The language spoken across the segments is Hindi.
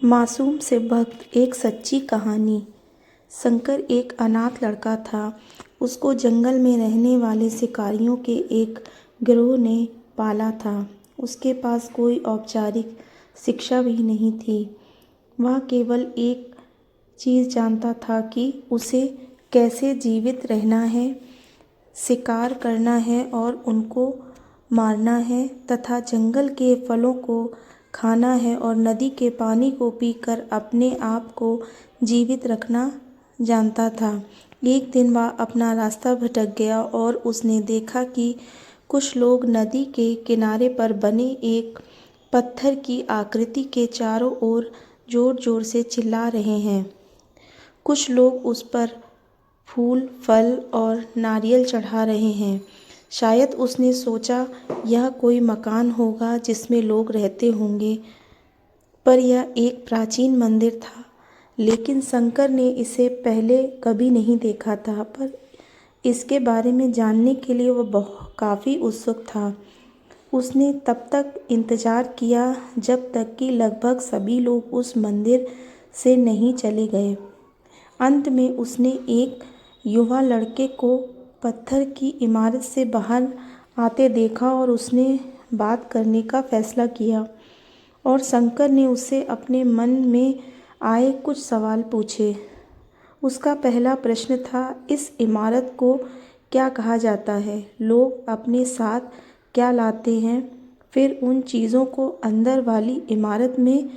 मासूम से भक्त एक सच्ची कहानी। शंकर एक अनाथ लड़का था। उसको जंगल में रहने वाले शिकारियों के एक गिरोह ने पाला था। उसके पास कोई औपचारिक शिक्षा भी नहीं थी। वह केवल एक चीज़ जानता था कि उसे कैसे जीवित रहना है, शिकार करना है और उनको मारना है तथा जंगल के फलों को खाना है और नदी के पानी को पीकर अपने आप को जीवित रखना जानता था। एक दिन वह अपना रास्ता भटक गया और उसने देखा कि कुछ लोग नदी के किनारे पर बने एक पत्थर की आकृति के चारों ओर जोर जोर से चिल्ला रहे हैं। कुछ लोग उस पर फूल, फल और नारियल चढ़ा रहे हैं। शायद उसने सोचा यह कोई मकान होगा जिसमें लोग रहते होंगे, पर यह एक प्राचीन मंदिर था। लेकिन शंकर ने इसे पहले कभी नहीं देखा था, पर इसके बारे में जानने के लिए वह काफ़ी उत्सुक था। उसने तब तक इंतज़ार किया जब तक कि लगभग सभी लोग उस मंदिर से नहीं चले गए। अंत में उसने एक युवा लड़के को पत्थर की इमारत से बाहर आते देखा और उसने बात करने का फैसला किया और शंकर ने उससे अपने मन में आए कुछ सवाल पूछे। उसका पहला प्रश्न था, इस इमारत को क्या कहा जाता है? लोग अपने साथ क्या लाते हैं? फिर उन चीज़ों को अंदर वाली इमारत में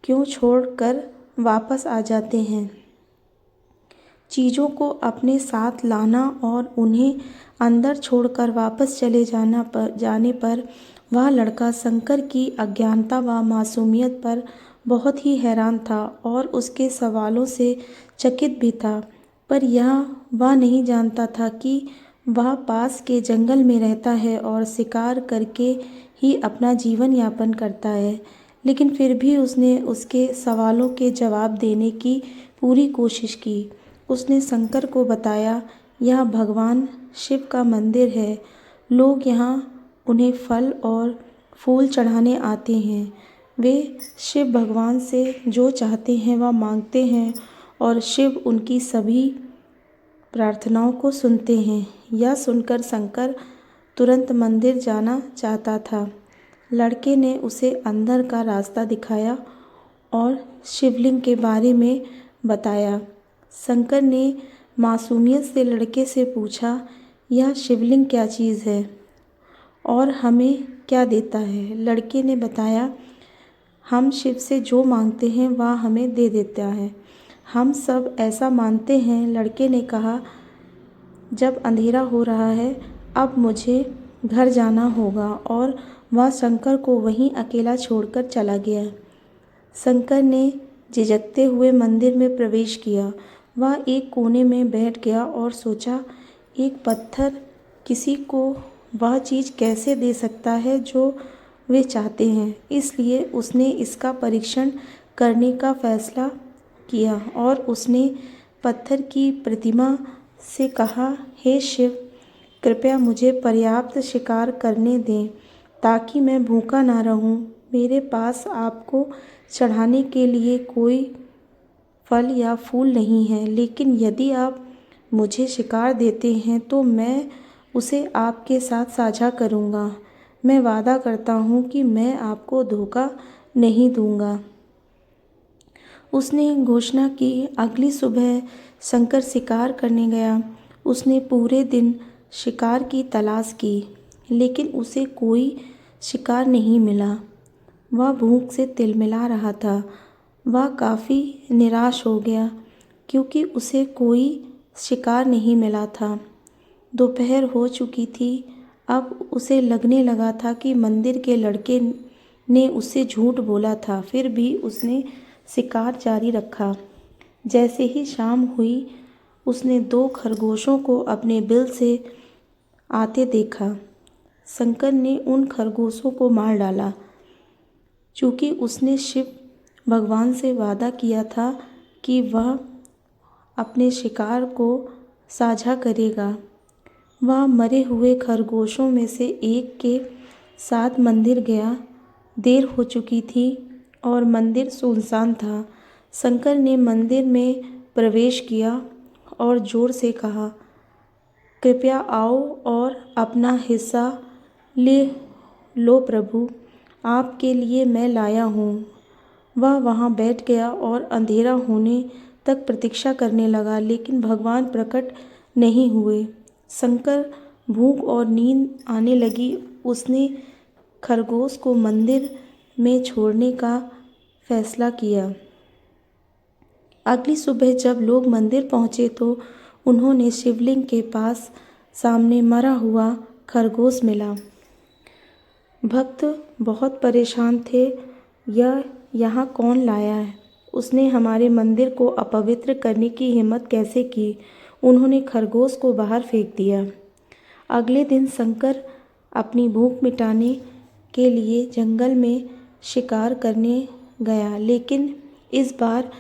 क्यों छोड़कर वापस आ जाते हैं? चीज़ों को अपने साथ लाना और उन्हें अंदर छोड़कर वापस चले जाने पर वह लड़का शंकर की अज्ञानता व मासूमियत पर बहुत ही हैरान था और उसके सवालों से चकित भी था। पर यह वह नहीं जानता था कि वह पास के जंगल में रहता है और शिकार करके ही अपना जीवन यापन करता है। लेकिन फिर भी उसने उसके सवालों के जवाब देने की पूरी कोशिश की। उसने शंकर को बताया, यह भगवान शिव का मंदिर है। लोग यहाँ उन्हें फल और फूल चढ़ाने आते हैं। वे शिव भगवान से जो चाहते हैं वह मांगते हैं और शिव उनकी सभी प्रार्थनाओं को सुनते हैं। यह सुनकर शंकर तुरंत मंदिर जाना चाहता था। लड़के ने उसे अंदर का रास्ता दिखाया और शिवलिंग के बारे में बताया। शंकर ने मासूमियत से लड़के से पूछा, यह शिवलिंग क्या चीज़ है और हमें क्या देता है? लड़के ने बताया, हम शिव से जो मांगते हैं वह हमें दे देता है। हम सब ऐसा मानते हैं। लड़के ने कहा, जब अंधेरा हो रहा है, अब मुझे घर जाना होगा और वह शंकर को वहीं अकेला छोड़कर चला गया। शंकर ने झिझकते हुए मंदिर में प्रवेश किया। वह एक कोने में बैठ गया और सोचा, एक पत्थर किसी को वह चीज़ कैसे दे सकता है जो वे चाहते हैं। इसलिए उसने इसका परीक्षण करने का फैसला किया और उसने पत्थर की प्रतिमा से कहा, हे शिव, कृपया मुझे पर्याप्त शिकार करने दें ताकि मैं भूखा ना रहूं। मेरे पास आपको चढ़ाने के लिए कोई फल या फूल नहीं है, लेकिन यदि आप मुझे शिकार देते हैं तो मैं उसे आपके साथ साझा करूंगा। मैं वादा करता हूँ कि मैं आपको धोखा नहीं दूंगा। उसने घोषणा की। अगली सुबह शंकर शिकार करने गया। उसने पूरे दिन शिकार की तलाश की, लेकिन उसे कोई शिकार नहीं मिला। वह भूख से तिलमिला रहा था। वह काफ़ी निराश हो गया क्योंकि उसे कोई शिकार नहीं मिला था। दोपहर हो चुकी थी। अब उसे लगने लगा था कि मंदिर के लड़के ने उससे झूठ बोला था। फिर भी उसने शिकार जारी रखा। जैसे ही शाम हुई, उसने 2 खरगोशों को अपने बिल से आते देखा। शंकर ने उन खरगोशों को मार डाला। चूँकि उसने शिव भगवान से वादा किया था कि वह अपने शिकार को साझा करेगा। वह मरे हुए खरगोशों में से एक के साथ मंदिर गया। देर हो चुकी थी और मंदिर सुनसान था। शंकर ने मंदिर में प्रवेश किया और जोर से कहा, कृपया आओ और अपना हिस्सा ले लो प्रभु, आपके लिए मैं लाया हूँ। वह वहाँ बैठ गया और अंधेरा होने तक प्रतीक्षा करने लगा, लेकिन भगवान प्रकट नहीं हुए। शंकर भूख और नींद आने लगी। उसने खरगोश को मंदिर में छोड़ने का फैसला किया। अगली सुबह जब लोग मंदिर पहुँचे तो उन्होंने शिवलिंग के पास सामने मरा हुआ खरगोश मिला। भक्त बहुत परेशान थे। यह यहाँ कौन लाया है? उसने हमारे मंदिर को अपवित्र करने की हिम्मत कैसे की? उन्होंने खरगोश को बाहर फेंक दिया। अगले दिन शंकर अपनी भूख मिटाने के लिए जंगल में शिकार करने गया, लेकिन इस बार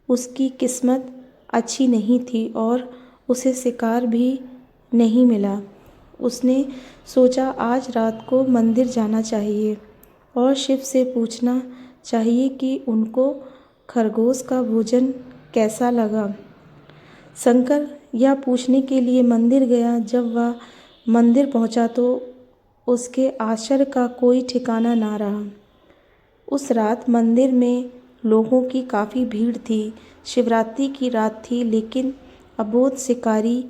उसकी किस्मत अच्छी नहीं थी और उसे शिकार भी नहीं मिला। उसने सोचा आज रात को मंदिर जाना चाहिए और शिव से पूछना चाहिए कि उनको खरगोश का भोजन कैसा लगा। शंकर यह पूछने के लिए मंदिर गया। जब वह मंदिर पहुंचा तो उसके आश्चर्य का कोई ठिकाना ना रहा। उस रात मंदिर में लोगों की काफ़ी भीड़ थी। शिवरात्रि की रात थी, लेकिन अबोध शिकारी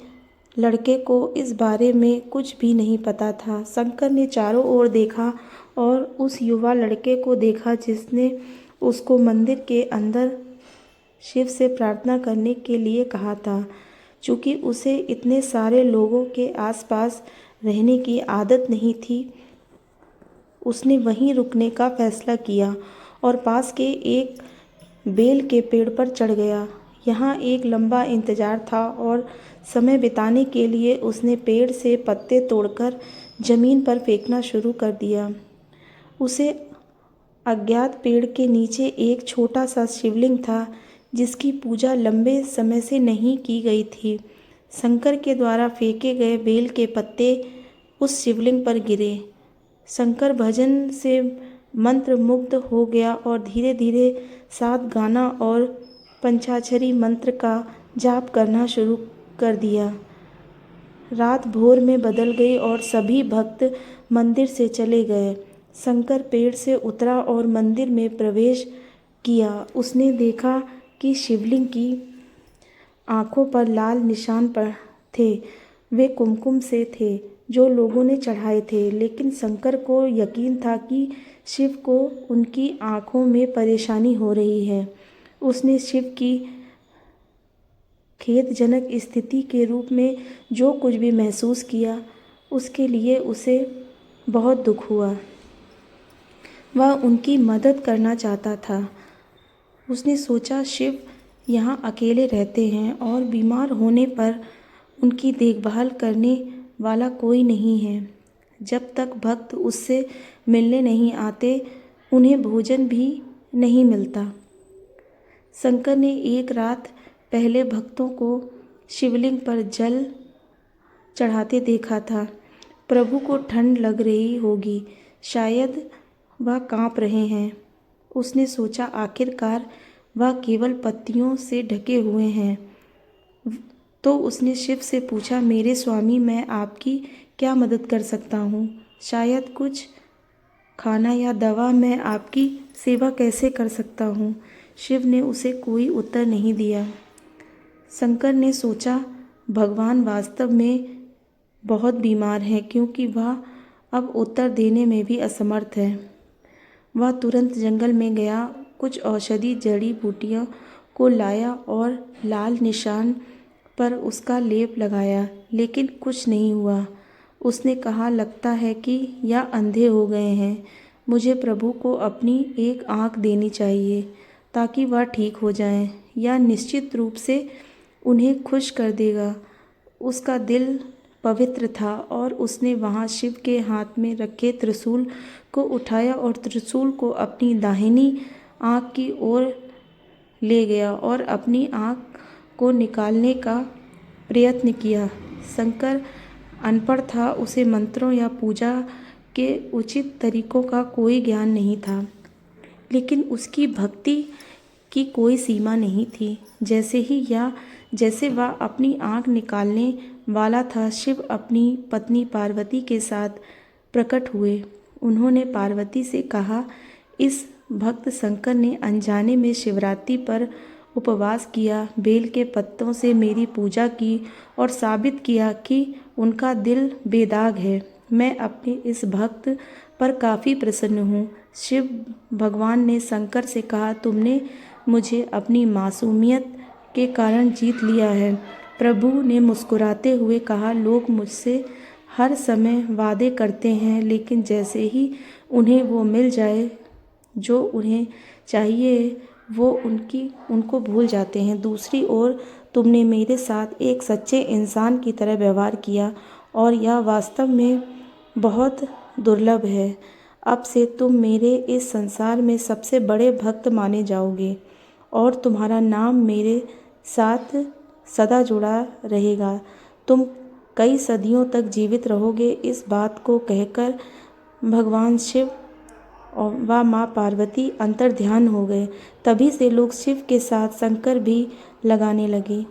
लड़के को इस बारे में कुछ भी नहीं पता था। शंकर ने चारों ओर देखा और उस युवा लड़के को देखा जिसने उसको मंदिर के अंदर शिव से प्रार्थना करने के लिए कहा था। चूँकि उसे इतने सारे लोगों के आसपास रहने की आदत नहीं थी, उसने वहीं रुकने का फैसला किया और पास के एक बेल के पेड़ पर चढ़ गया। यहाँ एक लंबा इंतजार था और समय बिताने के लिए उसने पेड़ से पत्ते तोड़कर जमीन पर फेंकना शुरू कर दिया। उसे अज्ञात पेड़ के नीचे एक छोटा सा शिवलिंग था जिसकी पूजा लंबे समय से नहीं की गई थी। शंकर के द्वारा फेंके गए बेल के पत्ते उस शिवलिंग पर गिरे। शंकर भजन से मंत्र मुग्ध हो गया और धीरे धीरे साथ गाना और पंचाक्षरी मंत्र का जाप करना शुरू कर दिया। रात भोर में बदल गई और सभी भक्त मंदिर से चले गए। शंकर पेड़ से उतरा और मंदिर में प्रवेश किया। उसने देखा कि शिवलिंग की आँखों पर लाल निशान पर थे। वे कुमकुम से थे जो लोगों ने चढ़ाए थे, लेकिन शंकर को यकीन था कि शिव को उनकी आँखों में परेशानी हो रही है। उसने शिव की खेदजनक स्थिति के रूप में जो कुछ भी महसूस किया, उसके लिए उसे बहुत दुख हुआ। वह उनकी मदद करना चाहता था। उसने सोचा शिव यहाँ अकेले रहते हैं और बीमार होने पर उनकी देखभाल करने वाला कोई नहीं है। जब तक भक्त उससे मिलने नहीं आते, उन्हें भोजन भी नहीं मिलता। शंकर ने एक रात पहले भक्तों को शिवलिंग पर जल चढ़ाते देखा था। प्रभु को ठंड लग रही होगी, शायद वह काँप रहे हैं। उसने सोचा आखिरकार वह केवल पत्तियों से ढके हुए हैं। तो उसने शिव से पूछा, मेरे स्वामी, मैं आपकी क्या मदद कर सकता हूँ? शायद कुछ खाना या दवा। मैं आपकी सेवा कैसे कर सकता हूँ? शिव ने उसे कोई उत्तर नहीं दिया। शंकर ने सोचा भगवान वास्तव में बहुत बीमार हैं, क्योंकि वह अब उत्तर देने में भी असमर्थ है। वह तुरंत जंगल में गया, कुछ औषधि जड़ी बूटियों को लाया और लाल निशान पर उसका लेप लगाया, लेकिन कुछ नहीं हुआ। उसने कहा, लगता है कि यह अंधे हो गए हैं। मुझे प्रभु को अपनी एक आँख देनी चाहिए ताकि वह ठीक हो जाएं। यह निश्चित रूप से उन्हें खुश कर देगा। उसका दिल पवित्र था और उसने वहाँ शिव के हाथ में रखे त्रिशूल को उठाया और त्रिशूल को अपनी दाहिनी आँख की ओर ले गया और अपनी आँख को निकालने का प्रयत्न किया। शंकर अनपढ़ था, उसे मंत्रों या पूजा के उचित तरीकों का कोई ज्ञान नहीं था। लेकिन उसकी भक्ति की कोई सीमा नहीं थी। जैसे वह अपनी आँख निकालने वाला था, शिव अपनी पत्नी पार्वती के साथ प्रकट हुए। उन्होंने पार्वती से कहा, इस भक्त शंकर ने अनजाने में शिवरात्रि पर उपवास किया, बेल के पत्तों से मेरी पूजा की और साबित किया कि उनका दिल बेदाग है। मैं अपने इस भक्त पर काफ़ी प्रसन्न हूँ। शिव भगवान ने शंकर से कहा, तुमने मुझे अपनी मासूमियत के कारण जीत लिया है। प्रभु ने मुस्कुराते हुए कहा, लोग मुझसे हर समय वादे करते हैं, लेकिन जैसे ही उन्हें वो मिल जाए जो उन्हें चाहिए, वो उनको भूल जाते हैं। दूसरी ओर तुमने मेरे साथ एक सच्चे इंसान की तरह व्यवहार किया और यह वास्तव में बहुत दुर्लभ है। अब से तुम मेरे इस संसार में सबसे बड़े भक्त माने जाओगे और तुम्हारा नाम मेरे साथ सदा जुड़ा रहेगा। तुम कई सदियों तक जीवित रहोगे। इस बात को कहकर भगवान शिव और माँ पार्वती अंतर्ध्यान हो गए। तभी से लोग शिव के साथ शंकर भी लगाने लगे।